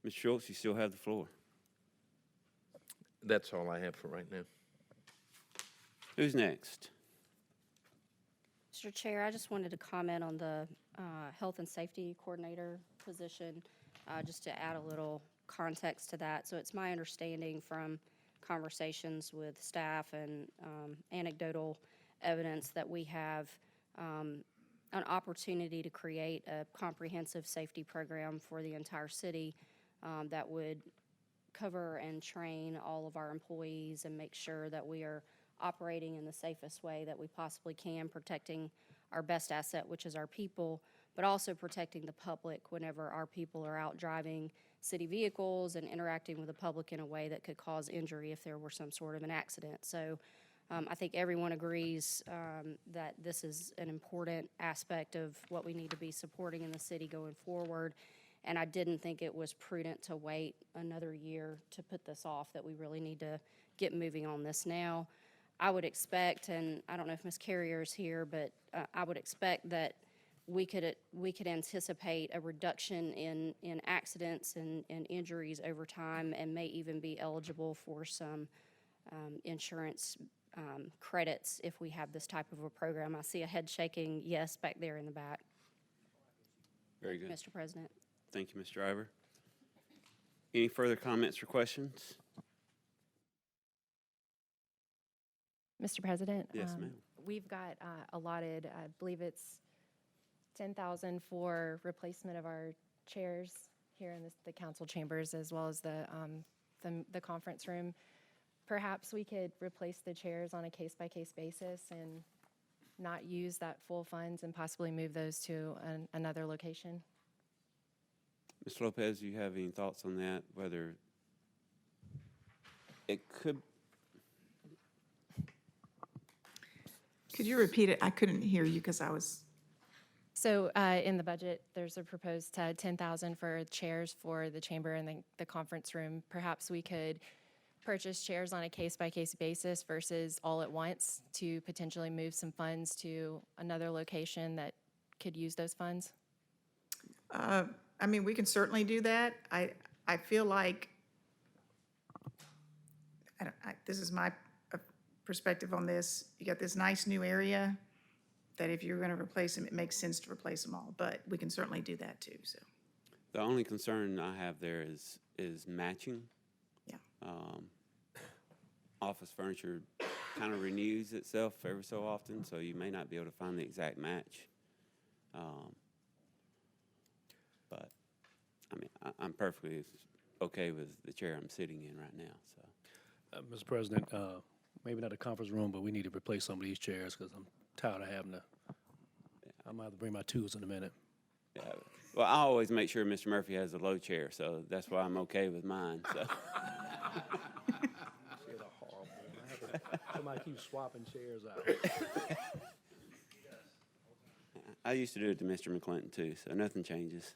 Mr. Schultz, you still have the floor. That's all I have for right now. Who's next? Mr. Chair, I just wanted to comment on the Health and Safety Coordinator position, just to add a little context to that. So it's my understanding from conversations with staff and anecdotal evidence that we have an opportunity to create a comprehensive safety program for the entire city that would cover and train all of our employees and make sure that we are operating in the safest way that we possibly can, protecting our best asset, which is our people, but also protecting the public whenever our people are out driving city vehicles and interacting with the public in a way that could cause injury if there were some sort of an accident. So I think everyone agrees that this is an important aspect of what we need to be supporting in the city going forward. And I didn't think it was prudent to wait another year to put this off, that we really need to get moving on this now. I would expect, and I don't know if Ms. Carrier is here, but I would expect that we could anticipate a reduction in accidents and injuries over time, and may even be eligible for some insurance credits if we have this type of a program. I see a head shaking yes back there in the back. Very good. Mr. President. Thank you, Mr. Driver. Any further comments or questions? Mr. President? Yes, ma'am. We've got allotted, I believe it's $10,000 for replacement of our chairs here in the council chambers, as well as the conference room. Perhaps we could replace the chairs on a case-by-case basis and not use that full funds and possibly move those to another location. Ms. Lopez, do you have any thoughts on that, whether it could? Could you repeat it? I couldn't hear you because I was. So in the budget, there's a proposed $10,000 for chairs for the chamber and the conference room. Perhaps we could purchase chairs on a case-by-case basis versus all at once to potentially move some funds to another location that could use those funds? I mean, we can certainly do that. I feel like, this is my perspective on this. You got this nice new area that if you're going to replace them, it makes sense to replace them all, but we can certainly do that too, so. The only concern I have there is matching. Yeah. Office furniture kind of renews itself every so often, so you may not be able to find the exact match. But I mean, I'm perfectly okay with the chair I'm sitting in right now. So, Mr. President, maybe not a conference room, but we need to replace some of these chairs because I'm tired of having to. I might have to bring my tools in a minute. yeah. Well, I always make sure Mr. Murphy has a low chair, so that's why I'm okay with mine. So. Somebody keeps swapping chairs out. I used to do it to Mr. McClinton too, so nothing changes.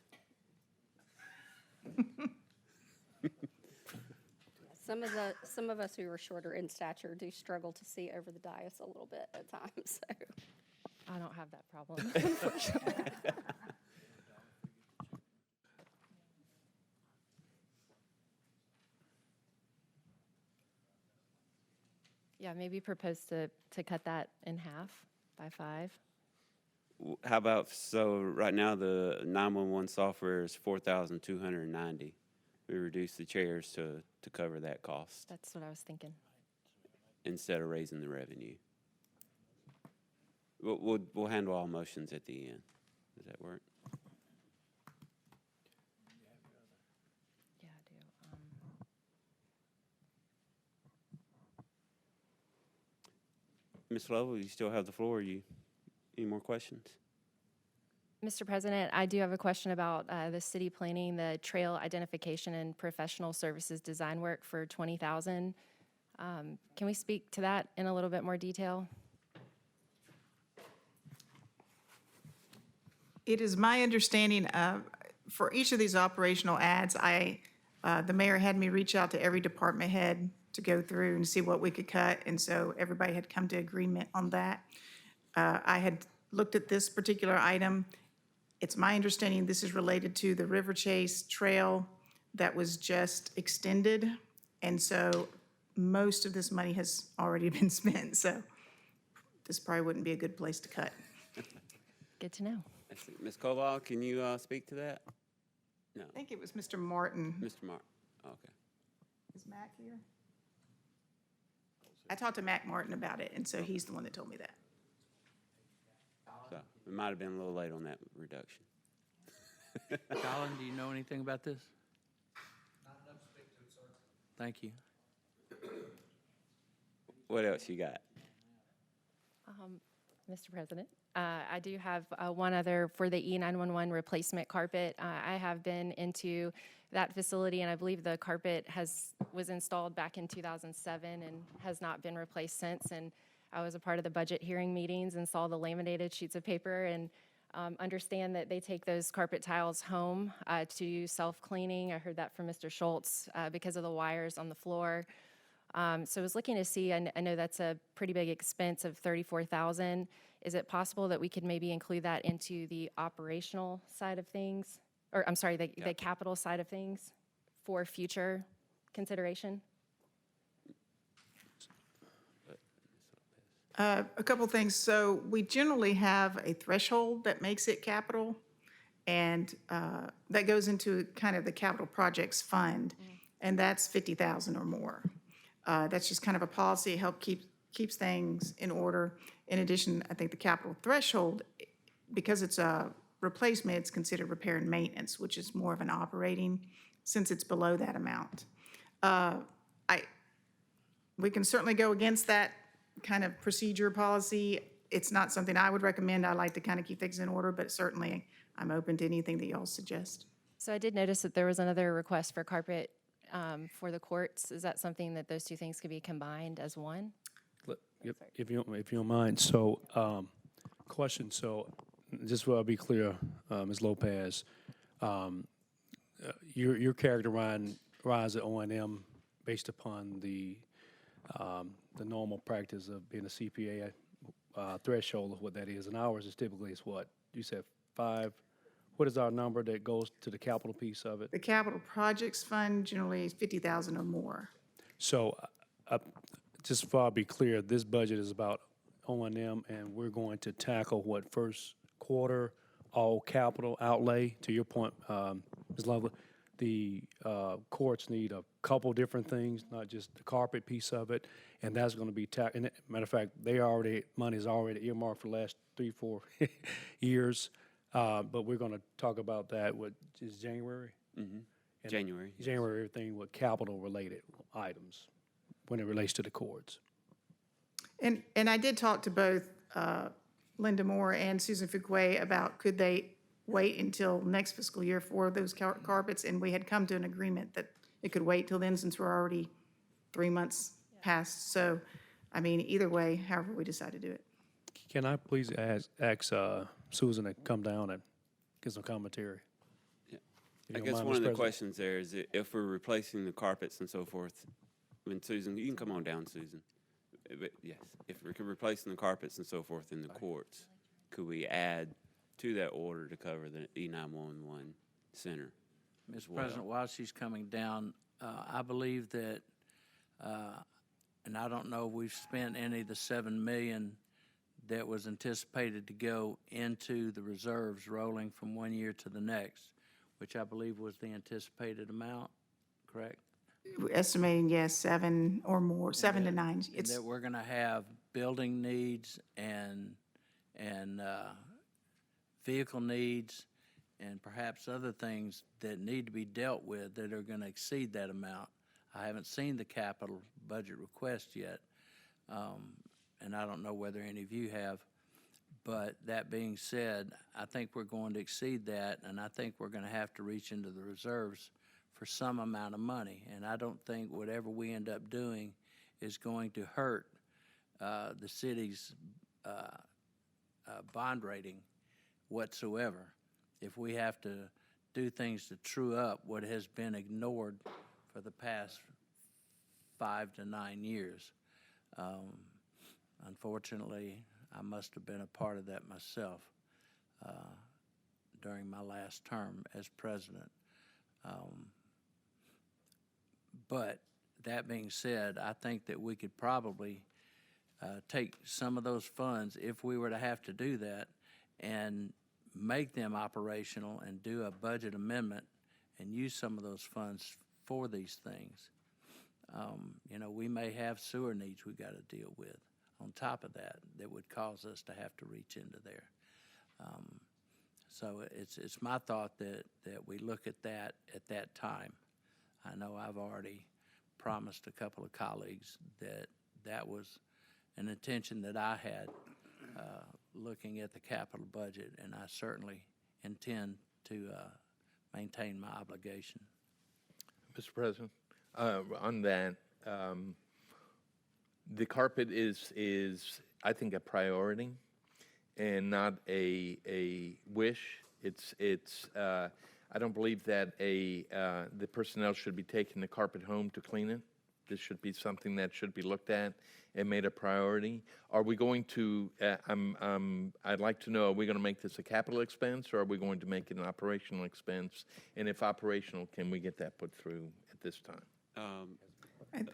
Some of us who are shorter in stature do struggle to see over the dais a little bit at times. So. I don't have that problem, unfortunately. Yeah, maybe propose to cut that in half by 5. How about, so right now the 911 software is $4,290. We reduce the chairs to cover that cost That's what I was thinking. instead of raising the revenue. We'll handle all motions at the end. Does that work? Yeah, I do. Ms. Lovell, you still have the floor. Any more questions? Mr. President, I do have a question about the city planning, the trail identification and professional services design work for $20,000. Can we speak to that in a little bit more detail? It is my understanding for each of these operational ads, the mayor had me reach out to every department head to go through and see what we could cut, and so everybody had come to agreement on that. I had looked at this particular item. It's my understanding this is related to the River Chase Trail that was just extended. And so most of this money has already been spent, so this probably wouldn't be a good place to cut. Good to know. Let's see. Ms. Koval, can you speak to that? No. I think it was Mr. Martin. Mr. Mark, okay. Is Mac here? I talked to Mac Martin about it, and so he's the one that told me that. So we might have been a little late on that reduction. Colin, do you know anything about this? Thank you. What else you got? Mr. President, I do have one other for the E911 replacement carpet. I have been into that facility, and I believe the carpet was installed back in 2007 and has not been replaced since. And I was a part of the budget hearing meetings and saw the laminated sheets of paper, and understand that they take those carpet tiles home to self-cleaning. I heard that from Mr. Schultz because of the wires on the floor. So I was looking to see, I know that's a pretty big expense of $34,000. Is it possible that we could maybe include that into the operational side of things? Or, I'm sorry, the capital side of things for future consideration? A couple things. So we generally have a threshold that makes it capital, and that goes into kind of the capital projects fund, and that's 50,000 or more. That's just kind of a policy, keeps things in order. In addition, I think the capital threshold, because it's a replacement, it's considered repair and maintenance, which is more of an operating, since it's below that amount. We can certainly go against that kind of procedure policy. It's not something I would recommend. I like to kind of keep things in order, but certainly I'm open to anything that y'all suggest. So I did notice that there was another request for carpet for the courts. Is that something that those two things could be combined as one? If you don't mind, so, question, so, just so I'll be clear, Ms. Lopez, you're characterizing the O&M based upon the normal practice of being a CPA threshold of what that is, and ours is typically is what? You said 5, what is our number that goes to the capital piece of it? The capital projects fund generally is 50,000 or more. So, just so I'll be clear, this budget is about O&M, and we're going to tackle what, first quarter, all capital outlay, to your point, Ms. Lovell. The courts need a couple different things, not just the carpet piece of it, and that's going to be and matter of fact, money's already earmarked for the last 3-4 years, but we're going to talk about that, what is January? Mm-hmm. And January. Yes. January, everything with capital-related items when it relates to the courts. And I did talk to both Linda Moore and Susan Fuqua about could they wait until next fiscal year for those carpets, and we had come to an agreement that it could wait till then since we're already 3 months past. So, I mean, either way, however we decide to do it. Can I please ask Susan to come down and give some commentary? Yeah. If I you don't guess mind, one of Mr. the President. questions there is if we're replacing the carpets and so forth, when Susan, you can come on down, Susan. But yes, if we're replacing the carpets and so forth in the courts, could we add to that order to cover the E911 center? Mr. President, while she's coming down, I believe that, and I don't know if we've spent any of the $7 million that was anticipated to go into the reserves rolling from one year to the next, which I believe was the anticipated amount, correct? We're estimating, yes, 7 or more, 7 to 9. And It's that we're gonna have building needs and vehicle needs and perhaps other things that need to be dealt with that are gonna exceed that amount. I haven't seen the capital budget request yet, and I don't know whether any of you have. But that being said, I think we're going to exceed that, and I think we're gonna have to reach into the reserves for some amount of money. And I don't think whatever we end up doing is going to hurt the city's bond rating whatsoever. If we have to do things to true up what has been ignored for the past 5 to 9 years. Unfortunately, I must have been a part of that myself during my last term as president. But that being said, I think that we could probably take some of those funds, if we were to have to do that, and make them operational and do a budget amendment and use some of those funds for these things. You know, we may have sewer needs we got to deal with on top of that would cause us to have to reach into there. So it's my thought that we look at that time. I know I've already promised a couple of colleagues that was an intention that I had, looking at the capital budget, and I certainly intend to maintain my obligation. Mr. President, on that, the carpet is I think a priority and not a wish. It's I don't believe that the personnel should be taking the carpet home to clean it. This should be something that should be looked at and made a priority. Are we going to, I'd like to know, are we going to make this a capital expense, or are we going to make it an operational expense? And if operational, can we get that put through at this time?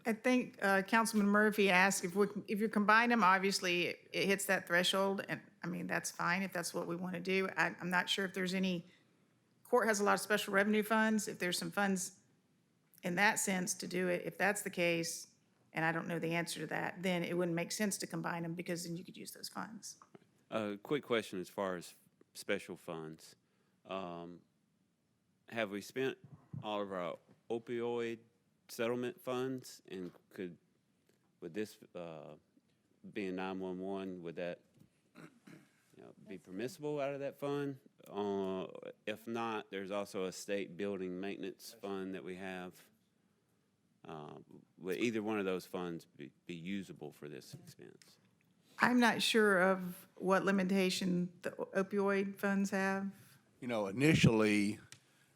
I think Councilman Murphy asked if you combine them, obviously it hits that threshold, and I mean, that's fine if that's what we want to do. I'm not sure if there's any, court has a lot of special revenue funds, if there's some funds in that sense to do it. If that's the case, and I don't know the answer to that, then it wouldn't make sense to combine them, because then you could use those funds. Quick question as far as special funds. Have we spent all of our opioid settlement funds, and would this being 911, would that be permissible out of that fund? If not, there's also a state building maintenance fund that we have. Would either one of those funds be usable for this expense? I'm not sure of what limitation the opioid funds have. You know, initially,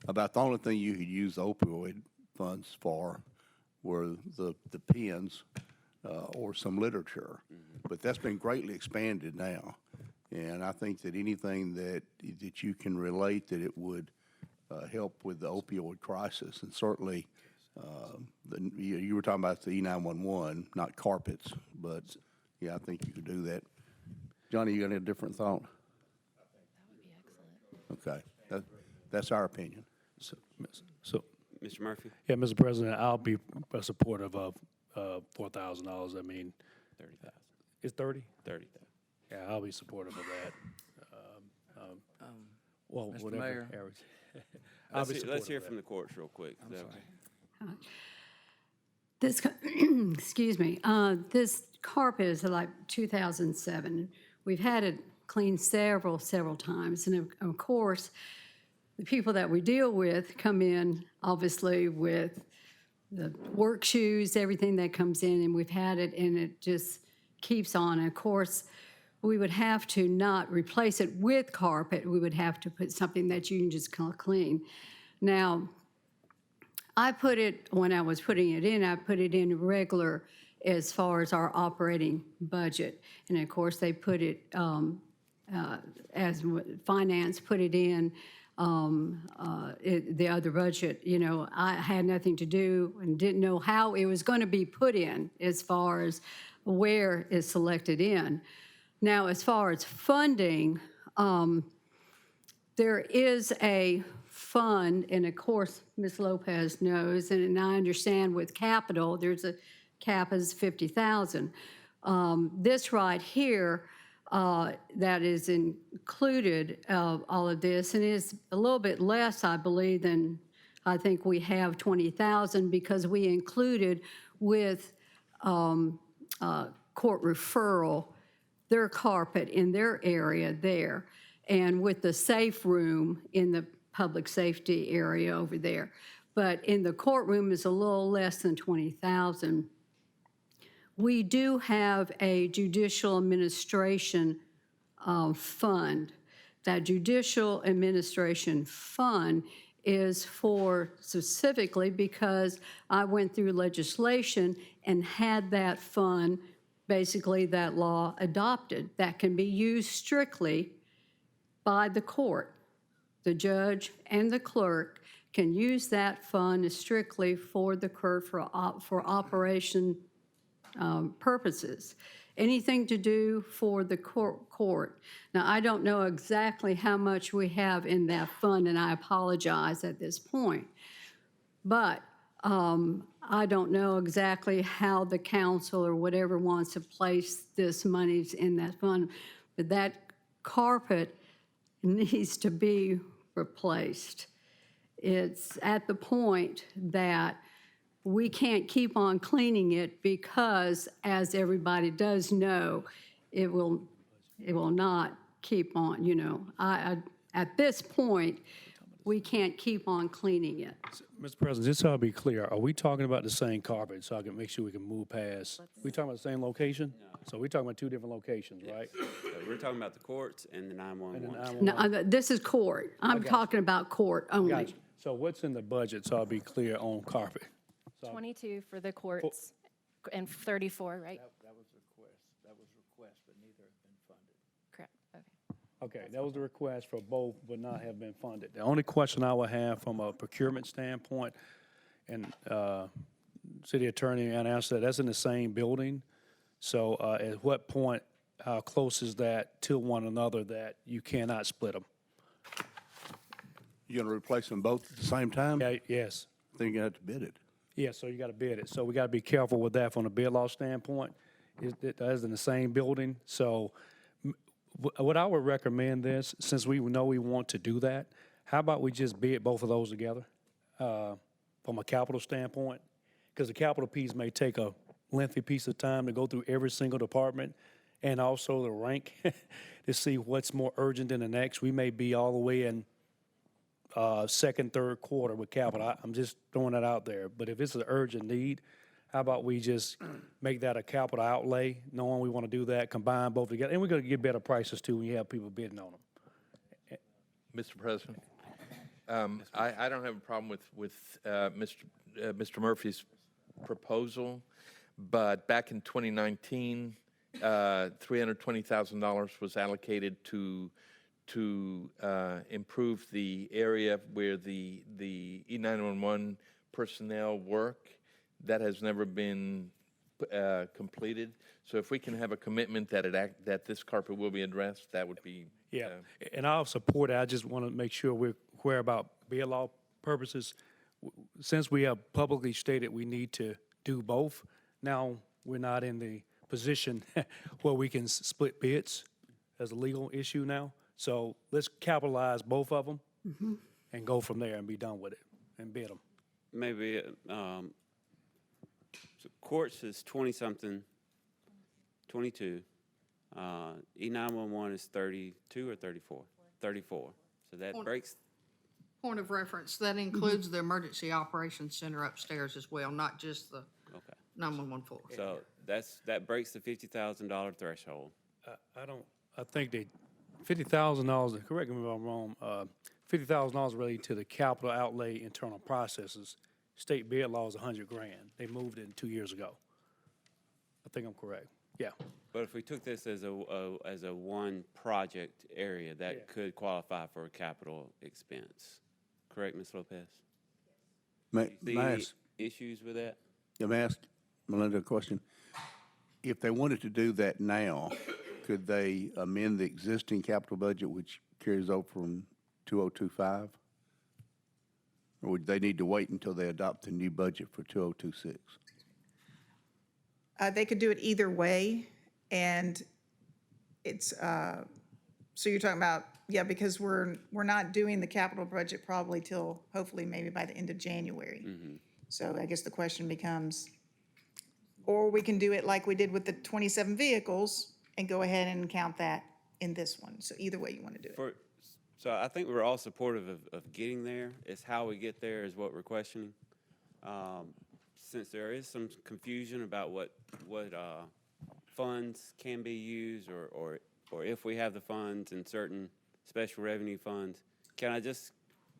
about the only thing you could use opioid funds for were the pens or some literature. But that's been greatly expanded now. And I think that anything that you can relate that it would help with the opioid crisis, and certainly you were talking about the E911, not carpets, but yeah, I think you could do that. Johnny, you got a different thought? Okay, that's our opinion. So, Mr. Murphy? yeah, Mr. President, I'll be supportive of $4,000. I mean, 30,000. it's 30? 30,000. Yeah, I'll be supportive of that. Well, Mr. whatever. Mayor. Eric. I'll be Let's supportive hear of from that. the courts real quick. Is that okay? This, excuse me, this carpet is like 2007. We've had it cleaned several times. And of course, the people that we deal with come in, obviously, with the work shoes, everything that comes in, and we've had it, and it just keeps on. And of course, we would have to not replace it with carpet. We would have to put something that you can just clean. Now, I put it, when I was putting it in, I put it in regular as far as our operating budget. And of course, they put it, as finance put it in, the other budget. You know, I had nothing to do and didn't know how it was going to be put in as far as where it's selected in. Now, as far as funding, there is a fund, and of course, Ms. Lopez knows, and I understand with capital, there's a cap is $50,000. This right here, that is included, all of this, and is a little bit less, I believe, than I think we have 20,000, because we included with court referral their carpet in their area there, and with the safe room in the public safety area over there. But in the courtroom is a little less than 20,000. We do have a judicial administration fund. That judicial administration fund is for specifically because I went through legislation and had that fund, basically that law adopted, that can be used strictly by the court. The judge and the clerk can use that fund strictly for the court for operation purposes. Anything to do for the court. Now, I don't know exactly how much we have in that fund, and I apologize at this point. But I don't know exactly how the council or whatever wants to place this monies in that fund. But that carpet needs to be replaced. It's at the point that we can't keep on cleaning it because, as everybody does know, it will not keep on, you know. At this point, we can't keep on cleaning it. Mr. President, just so I'll be clear, are we talking about the same carpet so I can make sure we can move past? We talking about the same location? So we're talking about two different locations, right? So we're talking about the courts and the 911. No, this is court. I'm talking about court only. Gotcha. So what's in the budget, so I'll be clear on carpet? 22 for the courts and 34, right? That was request, but neither have been funded. Correct, okay. Okay, that was the request for both, but not have been funded. The only question I would have from a procurement standpoint, and City Attorney answered, that's in the same building. So at what point, how close is that to one another that you cannot split them? You're gonna replace them both at the same time? Yeah, yes. Then you're gonna have to bid it. Yeah, so you got to bid it. So we got to be careful with that from a bid law standpoint. That is in the same building. So what I would recommend this, since we know we want to do that, how about we just bid both of those together from a capital standpoint? Because the capital piece may take a lengthy piece of time to go through every single department and also the rank to see what's more urgent than the next. We may be all the way in second, third quarter with capital. I'm just throwing that out there. But if it's an urgent need, how about we just make that a capital outlay, knowing we want to do that, combine both together, and we're going to get better prices too when you have people bidding on them. Mr. President, I don't have a problem with Mr. Murphy's proposal, but back in 2019, $320,000 was allocated to improve the area where the E911 personnel work. That has never been completed. So if we can have a commitment that this carpet will be addressed, that would be. Yeah, and I'll support it. I just want to make sure we're clear about bid law purposes. Since we have publicly stated we need to do both, now we're not in the position where we can split bids as a legal issue now. So let's capitalize both of them and go from there and be done with it and bid them. Maybe, so courts is 20-something, 22. E911 is 32 or 34? 34. So that breaks, Point of reference, that includes the Emergency Operations Center upstairs as well, not just the okay. 911 floor. So that breaks the $50,000 threshold. I think they, $50,000, correct me if I'm wrong, $50,000 related to the capital outlay internal processes. State bid law is $100,000. They moved it 2 years ago. I think I'm correct. Yeah. But if we took this as a one project area, that could qualify for a capital expense. Correct, Ms. Lopez? May See I any ask, issues with that? let me ask Melinda a question. If they wanted to do that now, could they amend the existing capital budget, which carries over from 2025? Or would they need to wait until they adopt the new budget for 2026? They could do it either way, and it's, so you're talking about, yeah, because we're not doing the capital budget probably till, hopefully, maybe by the end of January. So I guess the question becomes, or we can do it like we did with the 27 vehicles and go ahead and count that in this one. So either way you want to do it. So I think we're all supportive of getting there. It's how we get there is what we're questioning. Since there is some confusion about what funds can be used or if we have the funds in certain special revenue funds, can I just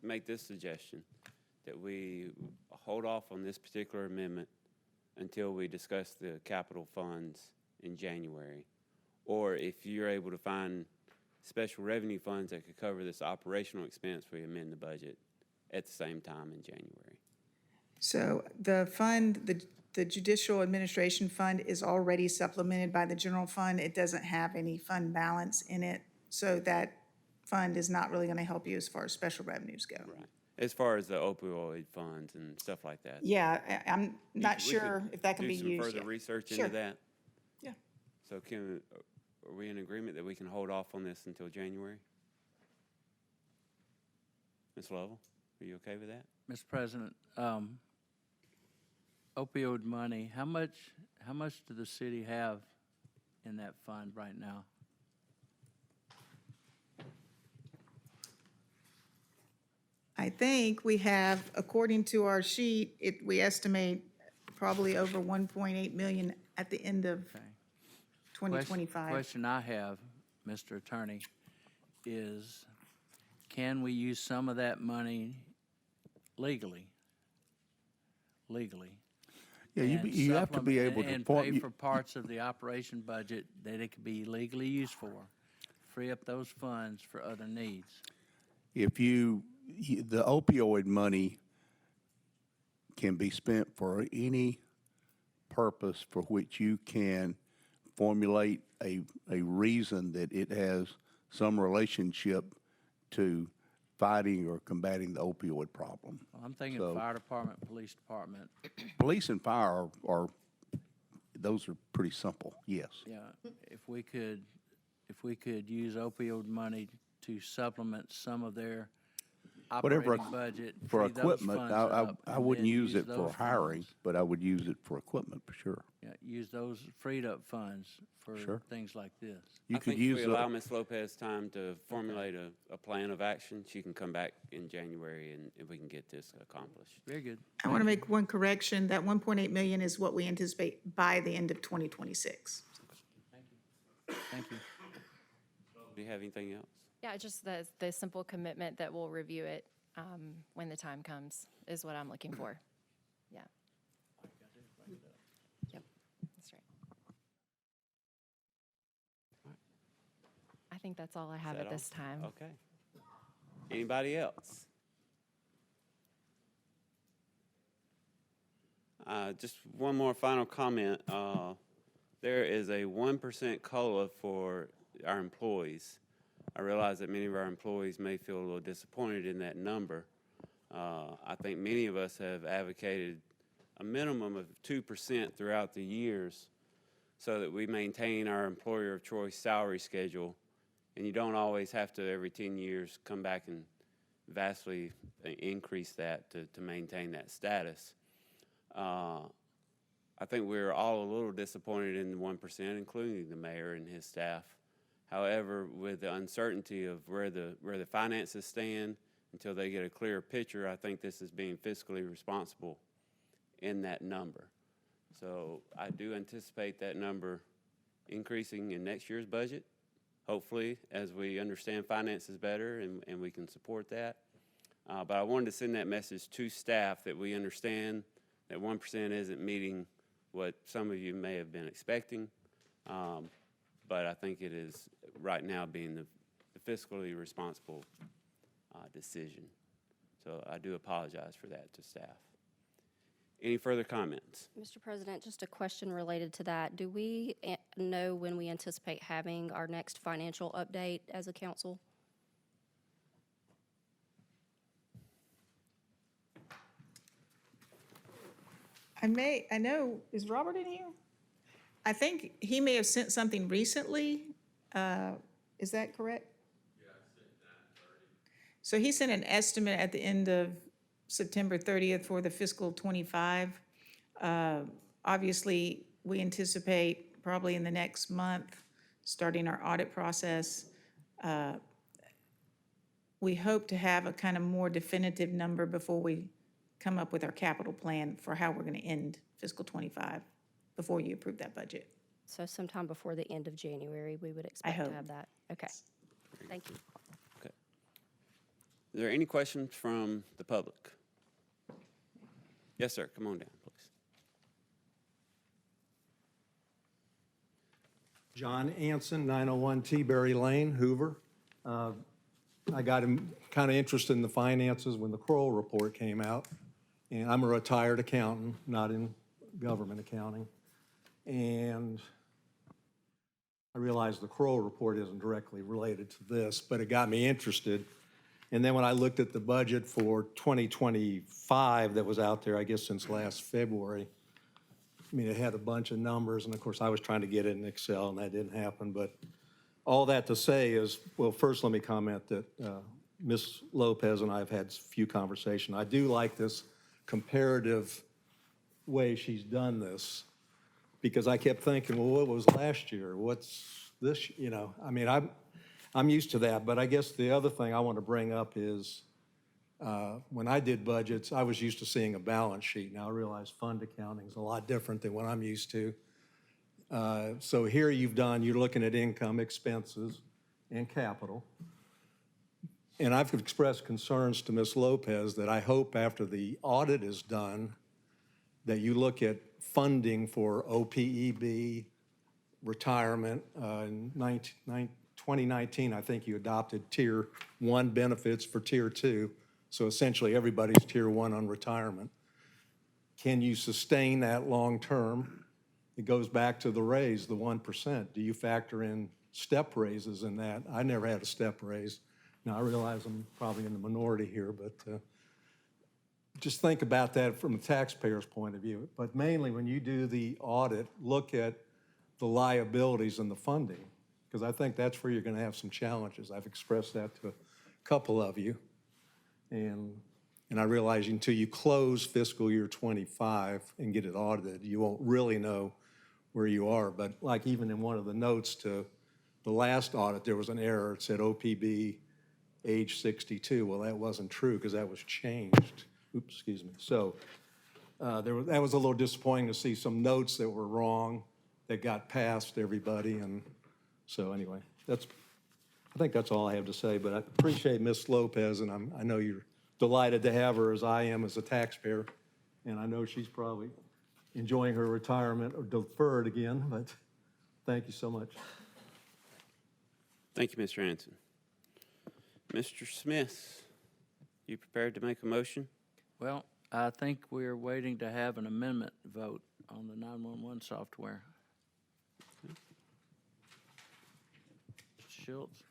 make this suggestion that we hold off on this particular amendment until we discuss the capital funds in January? Or if you're able to find special revenue funds that could cover this operational expense, we amend the budget at the same time in January. So the fund, the Judicial Administration Fund is already supplemented by the general fund. It doesn't have any fund balance in it. So that fund is not really going to help you as far as special revenues go. Right. As far as the opioid funds and stuff like that. Yeah, I'm not We could sure if that can be used Do some further yet. research Sure. into that. Yeah. So are we in agreement that we can hold off on this until January? Ms. Lovell, are you okay with that? Mr. President, opioid money, how much do the city have in that fund right now? I think we have, according to our sheet, we estimate probably over 1.8 million at the end of Okay. 2025. Question I have, Mr. Attorney, is can we use some of that money legally? Yeah, and you have to be supplement- able to. And pay for parts of the operation budget that it could be legally used for, free up those funds for other needs. If the opioid money can be spent for any purpose for which you can formulate a reason that it has some relationship to fighting or combating the opioid problem. Well, I'm thinking So- fire department, police department, Police and fire those are pretty simple, yes. yeah, if we could use opioid money to supplement some of their Whatever operating budget. For free those equipment, funds I up, I and wouldn't then use it for those hiring, funds. but I would use it for equipment for sure. Yeah, use those freed up funds for Sure. things like this. You I could think use if we allow the, Ms. Lopez time to formulate a plan of action, she can come back in January and we can get this accomplished. Very good. I want to make one correction. That 1.8 million is what we anticipate by the end of 2026. Thank you. Do you have anything else? Yeah, just the simple commitment that we'll review it when the time comes is what I'm looking for. Yeah. Yep, that's right. I think that's all I have that at this all? time. Okay. Anybody else? Just one more final comment. There is a 1% COLA for our employees. I realize that many of our employees may feel a little disappointed in that number. I think many of us have advocated a minimum of 2% throughout the years so that we maintain our employer of choice salary schedule. And you don't always have to, every 10 years, come back and vastly increase that to maintain that status. I think we're all a little disappointed in the 1%, including the mayor and his staff. However, with the uncertainty of where the finances stand until they get a clearer picture, I think this is being fiscally responsible in that number. So I do anticipate that number increasing in next year's budget, hopefully, as we understand finances better and we can support that. But I wanted to send that message to staff that we understand that 1% isn't meeting what some of you may have been expecting. But I think it is right now being the fiscally responsible decision. So I do apologize for that to staff. Any further comments? Mr. President, just a question related to that. Do we know when we anticipate having our next financial update as a council? I know, is Robert in here? I think he may have sent something recently. Is that correct? Yeah, I sent 9:30. So he sent an estimate at the end of September 30th for the fiscal 25. Obviously, we anticipate probably in the next month, starting our audit process. We hope to have a kind of more definitive number before we come up with our capital plan for how we're going to end fiscal 25 before you approve that budget. So sometime before the end of January, we would expect to hope. have that. Okay. Thank you. Okay. Is there any questions from the public? Yes, sir. Come on down, please. John Anson, 901 T-Berry Lane, Hoover. I got kind of interested in the finances when the Kroll report came out. And I'm a retired accountant, not in government accounting. And I realized the Kroll report isn't directly related to this, but it got me interested. And then when I looked at the budget for 2025 that was out there, I guess since last February, I mean, it had a bunch of numbers, and of course, I was trying to get it in Excel, and that didn't happen. But all that to say is, well, first let me comment that Ms. Lopez and I have had a few conversations. I do like this comparative way she's done this, because I kept thinking, well, what was last year? What's this, you know? I mean, I'm used to that, but I guess the other thing I want to bring up is when I did budgets, I was used to seeing a balance sheet. Now I realize fund accounting is a lot different than what I'm used to. So here you're looking at income, expenses, and capital. And I've expressed concerns to Ms. Lopez that I hope after the audit is done, that you look at funding for OPEB, retirement. In 2019, I think you adopted Tier 1 benefits for Tier 2. So essentially, everybody's Tier 1 on retirement. Can you sustain that long term? It goes back to the raise, the 1%. Do you factor in step raises in that? I never had a step raise. Now, I realize I'm probably in the minority here, but just think about that from a taxpayer's point of view. But mainly, when you do the audit, look at the liabilities and the funding, because I think that's where you're going to have some challenges. I've expressed that to a couple of you. And I realize until you close fiscal year 25 and get it audited, you won't really know where you are. But like even in one of the notes to the last audit, there was an error. It said OPB age 62. Well, that wasn't true because that was changed. Oops, excuse me. So that was a little disappointing to see some notes that were wrong that got past everybody. And so anyway, I think that's all I have to say, but I appreciate Ms. Lopez, and I know you're delighted to have her as I am as a taxpayer, and I know she's probably enjoying her retirement or deferred again, but thank you so much. Thank you, Mr. Anson. Mr. Smith, you prepared to make a motion? Well, I think we're waiting to have an amendment vote on the 911 software. Mr. Schultz,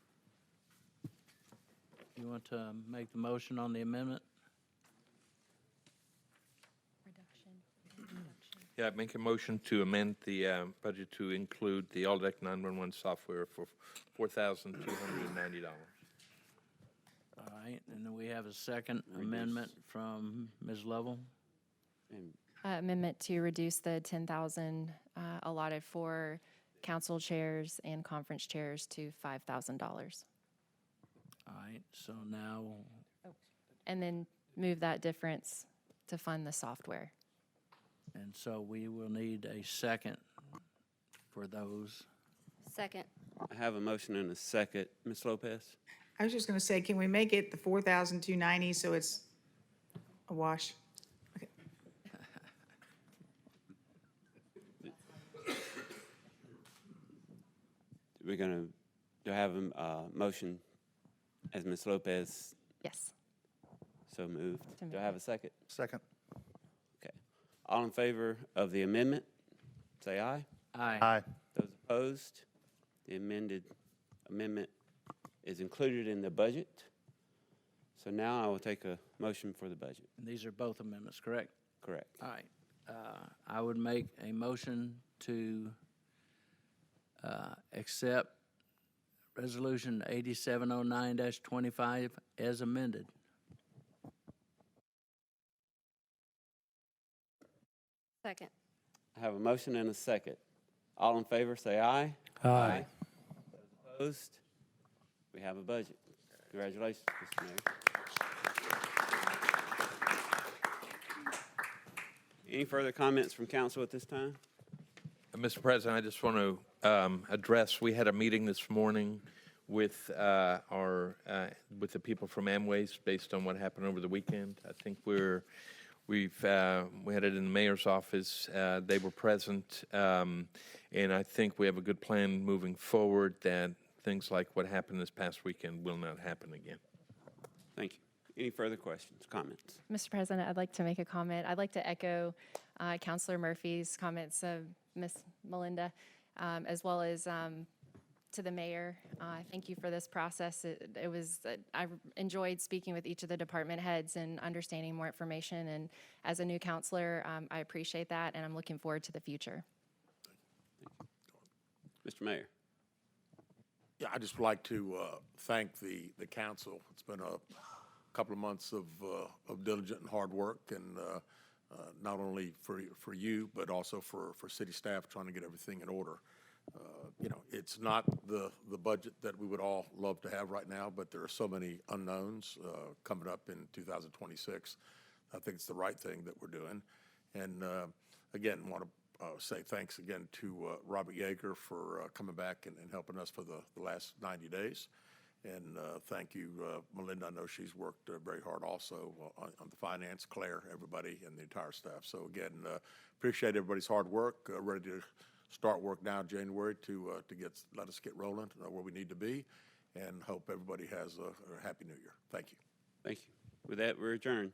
you want to make the motion on the amendment? Yeah, I make a motion to amend the budget to include the Aldeck 911 software for $4,290. All right, and then we have a second amendment from Ms. Lovell. Amendment to reduce the 10,000 allotted for council chairs and conference chairs to $5,000. All right, so now, And then move that difference to fund the software. and so we will need a second for those. Second. I have a motion and a second. Ms. Lopez? I was just going to say, can we make it the 4,290 so it's a wash? Okay. We're going to have a motion as Ms. Lopez Yes. so moved. To Do I have a second? Second. Okay. All in favor of the amendment, say aye. Aye. Aye. Those opposed, the amendment is included in the budget. So now I will take a motion for the budget. And these are both amendments, correct? Correct. All right. I would make a motion to accept Resolution 8709-25 as amended. Second. I have a motion and a second. All in favor, say aye. Aye. Those opposed, we have a budget. Congratulations, Mr. Mayor. Any further comments from council at this time? Mr. President, I just want to address, we had a meeting this morning with with the people from Amways based on what happened over the weekend. I think we had it in the mayor's office. They were present, and I think we have a good plan moving forward that things like what happened this past weekend will not happen again. Thank you. Any further questions, comments? Mr. President, I'd like to make a comment. I'd like to echo Councilor Murphy's comments of Ms. Melinda, as well as to the mayor. Thank you for this process. It was, I enjoyed speaking with each of the department heads and understanding more information. And as a new counselor, I appreciate that, and I'm looking forward to the future. Mr. Mayor. Yeah, I'd just like to thank the council. It's been a couple of months of diligent and hard work, and not only for you, but also for city staff trying to get everything in order. You know, it's not the budget that we would all love to have right now, but there are so many unknowns coming up in 2026. I think it's the right thing that we're doing. And again, want to say thanks again to Robert Yeager for coming back and helping us for the last 90 days. And thank you, Melinda. I know she's worked very hard also on the finance, Claire, everybody, and the entire staff. So again, appreciate everybody's hard work. Ready to start work now, January, to let us get rolling where we need to be, and hope everybody has a happy New Year. Thank you. Thank you. With that, we're adjourned.